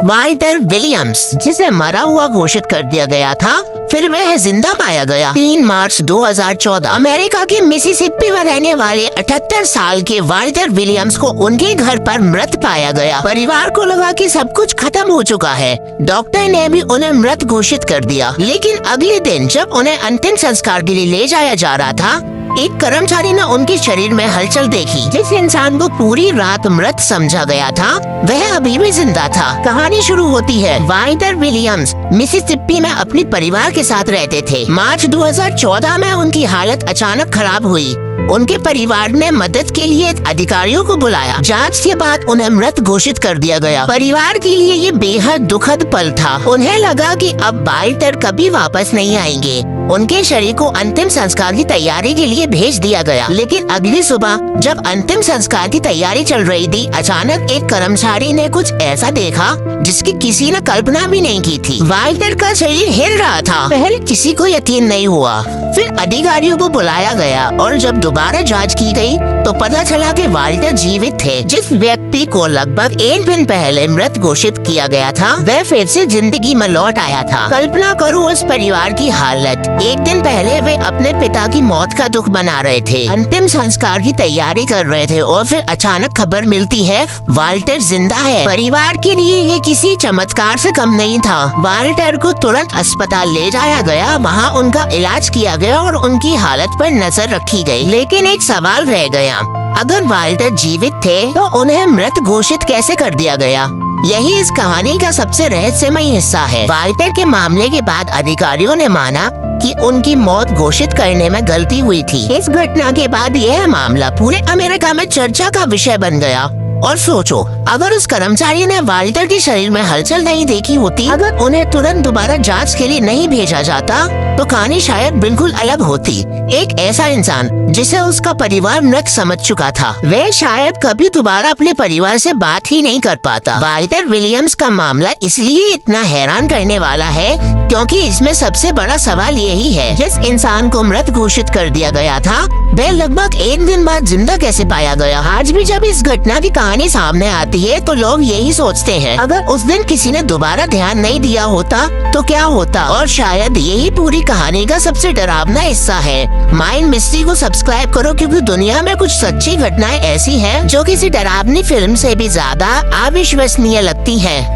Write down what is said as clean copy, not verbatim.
Walter Williams, जिसे मरा हुआ घोषित कर दिया गया था, फिर वह जिंदा पाया गया। 3 मार्च 2014 अमेरिका के मिसिसिपी में रहने वाले 78 साल के वाल्टर विलियम्स को उनके घर पर मृत पाया गया। परिवार को लगा कि सब कुछ खत्म हो चुका है। डॉक्टर ने भी उन्हें मृत घोषित कर दिया। लेकिन अगले दिन जब उन्हें अंतिम संस्कार के लिए ले जाया जा रहा था, एक कर्मचारी ने उनके शरीर में हलचल देखी। जिस इंसान को पूरी रात मृत समझा गया था, वह अभी भी जिंदा था। कहानी शुरू होती है। वाल्टर विलियम्स मिसिसिपी में अपने परिवार के साथ रहते थे। मार्च 2014 में उनकी हालत अचानक खराब हुई। उनके परिवार ने मदद के लिए अधिकारियों को बुलाया। जांच के बाद उन्हें मृत घोषित कर दिया गया। परिवार के लिए ये बेहद दुखद पल था। उन्हें लगा कि अब वाल्टर कभी वापस नहीं आएंगे। उनके शरीर को अंतिम संस्कार की तैयारी के लिए भेज दिया गया। लेकिन अगली सुबह जब अंतिम संस्कार की तैयारी चल रही थी, अचानक एक कर्मचारी ने कुछ ऐसा देखा जिसकी किसी ने कल्पना भी नहीं की थी। वाल्टर का शरीर हिल रहा था। पहले किसी को यकीन नहीं हुआ। फिर अधिकारियों को बुलाया गया और जब दोबारा जांच की गई तो पता चला कि वाल्टर जीवित थे। जिस व्यक्ति को लगभग 1 दिन पहले मृत घोषित किया गया था, वह फिर से जिंदगी में लौट आया था। कल्पना करो उस परिवार की हालत। 1 दिन पहले वे अपने पिता की मौत का दुख मना रहे थे, अंतिम संस्कार की तैयारी कर रहे थे और फिर अचानक खबर मिलती है वाल्टर जिंदा है। परिवार के लिए ये किसी चमत्कार से कम नहीं था। वाल्टर को तुरंत अस्पताल ले जाया गया। वहाँ उनका इलाज किया गया और उनकी हालत पर नजर रखी गई। लेकिन एक सवाल रह गया, अगर वाल्टर जीवित थे तो उन्हें मृत घोषित कैसे कर दिया गया? यही इस कहानी का सबसे रहस्यमय हिस्सा है। वाल्टर के मामले के बाद अधिकारियों ने माना कि उनकी मौत घोषित करने में गलती हुई थी। इस घटना के बाद यह मामला पूरे अमेरिका में चर्चा का विषय बन गया। और सोचो, अगर उस कर्मचारी ने वाल्टर के शरीर में हलचल नहीं देखी होती, अगर उन्हें तुरंत दोबारा जांच के लिए नहीं भेजा जाता, तो कहानी शायद बिल्कुल अलग होती। एक ऐसा इंसान जिसे उसका परिवार मृत समझ चुका था, वह शायद कभी दोबारा अपने परिवार से बात ही नहीं कर पाता। वाल्टर विलियम्स का मामला इसलिए इतना हैरान करने वाला है क्योंकि इसमें सबसे बड़ा सवाल यही है, जिस इंसान को मृत घोषित कर दिया गया था, वह लगभग 1 दिन बाद जिंदा कैसे पाया गया? आज भी जब इस घटना की कहानी सामने आती है तो लोग यही सोचते हैं, अगर उस दिन किसी ने दोबारा ध्यान नहीं दिया होता तो क्या होता? और शायद यही पूरी कहानी का सबसे डरावना हिस्सा है। माइंड मिस्ट्री को सब्सक्राइब करो, क्योंकि दुनिया में कुछ सच्ची घटनाएं ऐसी हैं जो किसी डरावनी फिल्म से भी ज्यादा अविश्वसनीय लगती हैं।